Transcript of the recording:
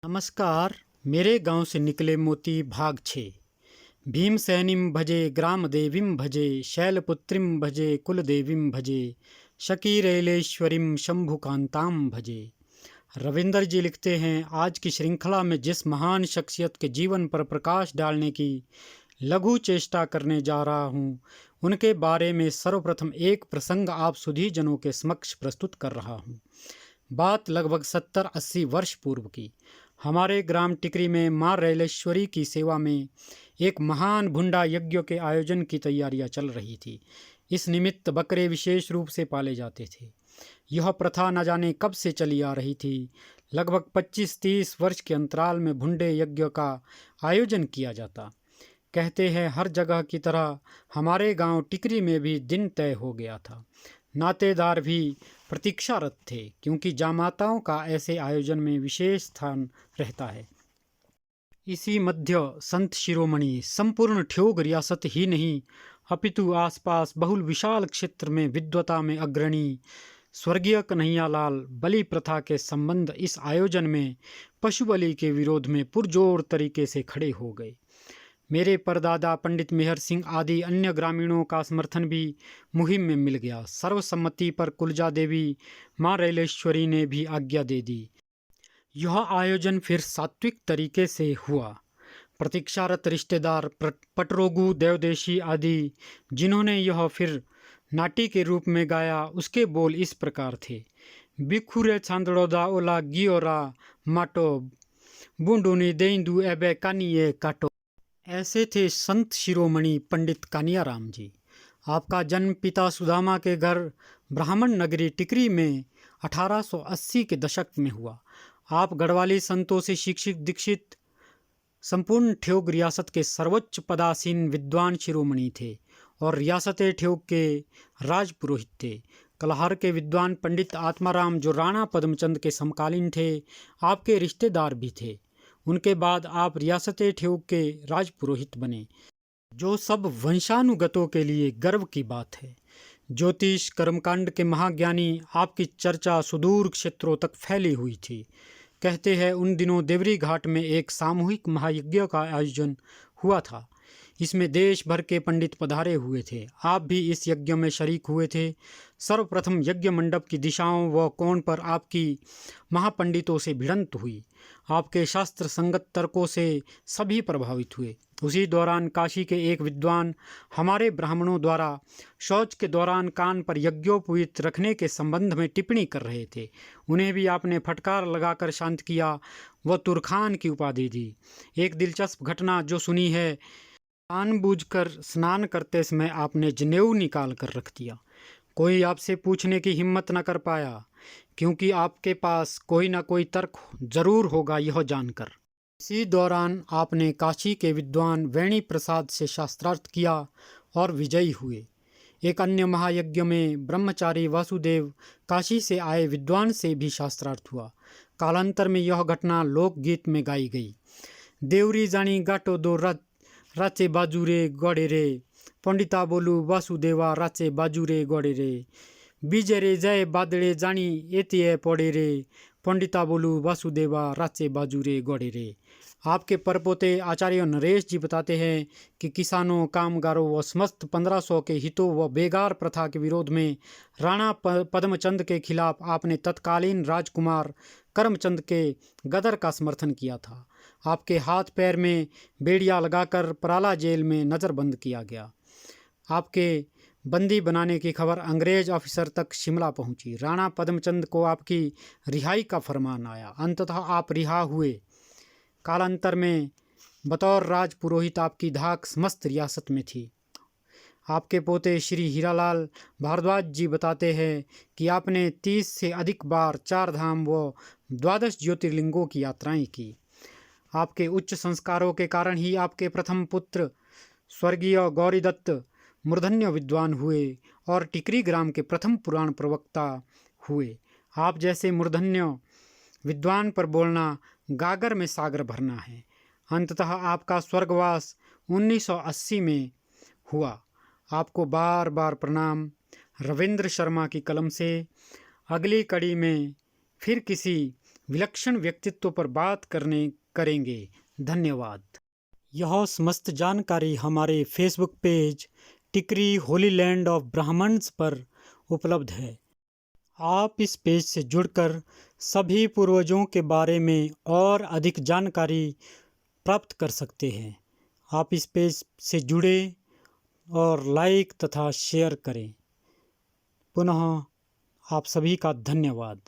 नमस्कार। मेरे गांव से निकले मोती भाग 6। भीमसेनिम भजे ग्राम देवीम भजे शैलपुत्रिम भजे कुलदेवीम भजे शकीरैलेश्वरीम शंभुकांताम भजे। रविंदर जी लिखते हैं, आज की श्रृंखला में जिस महान शख्सियत के जीवन पर प्रकाश डालने की लघु चेष्टा करने जा रहा हूँ, उनके बारे में सर्वप्रथम एक प्रसंग आप सुधी जनों के समक्ष प्रस्तुत कर रहा हूँ। बात लगभग 70-80 वर्ष पूर्व की। हमारे ग्राम टिकरी में माँ रैलेश्वरी की सेवा में एक महान भुंडा यज्ञ के आयोजन की तैयारियां चल रही थी। इस निमित्त बकरे विशेष रूप से पाले जाते थे। यह प्रथा न जाने कब से चली आ रही थी। लगभग 25-30 वर्ष के अंतराल में भुंडे यज्ञ का आयोजन किया जाता। कहते हैं हर जगह की तरह हमारे गांव टिकरी में भी दिन तय हो गया था। नातेदार भी प्रतीक्षारत थे, क्योंकि जामाताओं का ऐसे आयोजन में विशेष स्थान रहता है। इसी मध्य संत शिरोमणि संपूर्ण ठ्योग रियासत ही नहीं अपितु आसपास बहुल विशाल क्षेत्र में विद्वता में अग्रणी स्वर्गीय कन्हैयालाल बलि प्रथा के संबंध इस आयोजन में पशु बलि के विरोध में पुरजोर तरीके से खड़े हो गए। मेरे परदादा पंडित मेहर सिंह आदि अन्य ग्रामीणों का समर्थन भी मुहिम में मिल गया। सर्वसम्मति पर कुलजा देवी माँ रैलेश्वरी ने भी आज्ञा दे दी। यह आयोजन फिर सात्विक तरीके से हुआ। प्रतीक्षारत रिश्तेदार पटरोगु देवदेशी आदि जिन्होंने यह फिर नाटी के रूप में गाया, उसके बोल इस प्रकार थे। बिखुरे छांदड़ोदा ओला गियोरा माटो बूंडूनी देंदू एबे कानिये काटो। ऐसे थे संत शिरोमणि पंडित कानियाराम जी। आपका जन्म पिता सुदामा के घर ब्राह्मण नगरी टिकरी में 1880 के दशक में हुआ। आप गढ़वाली संतों से शिक्षित दीक्षित संपूर्ण ठ्योग रियासत के सर्वोच्च पदासीन विद्वान शिरोमणि थे और रियासत ठ्योग के राज पुरोहित थे। कलहार के विद्वान पंडित आत्माराम, जो राणा पद्मचंद के समकालीन थे, आपके रिश्तेदार भी थे। उनके बाद आप रियासत ठ्योग के राजपुरोहित बने, जो सब वंशानुगतों के लिए गर्व की बात है। ज्योतिष कर्मकांड के महाज्ञानी आपकी चर्चा सुदूर क्षेत्रों तक फैली हुई थी। कहते हैं उन दिनों देवरी घाट में एक सामूहिक महायज्ञ का आयोजन हुआ था। इसमें देश भर के पंडित पधारे हुए थे। आप भी इस यज्ञ में शरीक हुए थे। सर्वप्रथम यज्ञ मंडप की दिशाओं व कोण पर आपकी महापंडितों से भिड़ंत हुई। आपके शास्त्र संगत तर्कों से सभी प्रभावित हुए। उसी दौरान काशी के एक विद्वान हमारे ब्राह्मणों द्वारा शौच के दौरान कान पर यज्ञोपवीत रखने के संबंध में टिप्पणी कर रहे थे। उन्हें भी आपने फटकार लगाकर शांत किया व तुरखान की उपाधि दी। एक दिलचस्प घटना जो सुनी है, जानबूझकर स्नान करते समय आपने जनेऊ निकाल कर रख दिया। कोई आपसे पूछने की हिम्मत न कर पाया, क्योंकि आपके पास कोई ना कोई तर्क जरूर होगा यह जानकर। इसी दौरान आपने काशी के विद्वान वेणी प्रसाद से शास्त्रार्थ किया और विजयी हुए। एक अन्य महायज्ञ में ब्रह्मचारी वासुदेव काशी से आए विद्वान से भी शास्त्रार्थ हुआ। कालांतर में यह घटना लोकगीत में गाई गई। देवरी जानी गाटो दो राचे बाजूरे गड़े रे, पंडिता बोलू वासुदेवा राचे बाजूरे गड़े रे, बीजे रे जय बादड़े जानी एतिये पड़े रे, पंडिता बोलू वासुदेवा राचे बाजूरे गड़े रे। आपके परपोते आचार्य नरेश जी बताते हैं कि किसानों, कामगारों व समस्त 1500 के हितों व बेगार प्रथा के विरोध में राणा पद्मचंद के खिलाफ आपने तत्कालीन राजकुमार करमचंद के गदर का समर्थन किया था। आपके हाथ पैर में बेड़िया लगाकर पराला जेल में नज़रबंद किया गया। आपके बंदी बनाने की खबर अंग्रेज ऑफिसर तक शिमला पहुंची। राणा पद्मचंद को आपकी रिहाई का फरमान आया। अंततः आप रिहा हुए। कालांतर में बतौर राज पुरोहित आपकी धाक समस्त रियासत में थी। आपके पोते श्री हीरालाल भारद्वाज जी बताते हैं कि आपने 30 से अधिक बार 4 धाम व 12 ज्योतिर्लिंगों की यात्राएं की। आपके उच्च संस्कारों के कारण ही आपके प्रथम पुत्र स्वर्गीय गौरीदत्त मूर्धन्य विद्वान हुए और टिकरी ग्राम के प्रथम पुराण प्रवक्ता हुए। आप जैसे मूर्धन्य विद्वान पर बोलना गागर में सागर भरना है। अंततः आपका स्वर्गवास 1980 में हुआ। आपको बार बार प्रणाम। रविंद्र शर्मा की कलम से। अगली कड़ी में फिर किसी विलक्षण व्यक्तित्व पर बात करेंगे। धन्यवाद। यह समस्त जानकारी हमारे Facebook page Tikri holy land of Brahmins पर उपलब्ध है। आप इस पेज से जुड़कर सभी पूर्वजों के बारे में और अधिक जानकारी प्राप्त कर सकते हैं। आप इस पेज से जुड़े और लाइक तथा शेयर करें। पुनः आप सभी का धन्यवाद।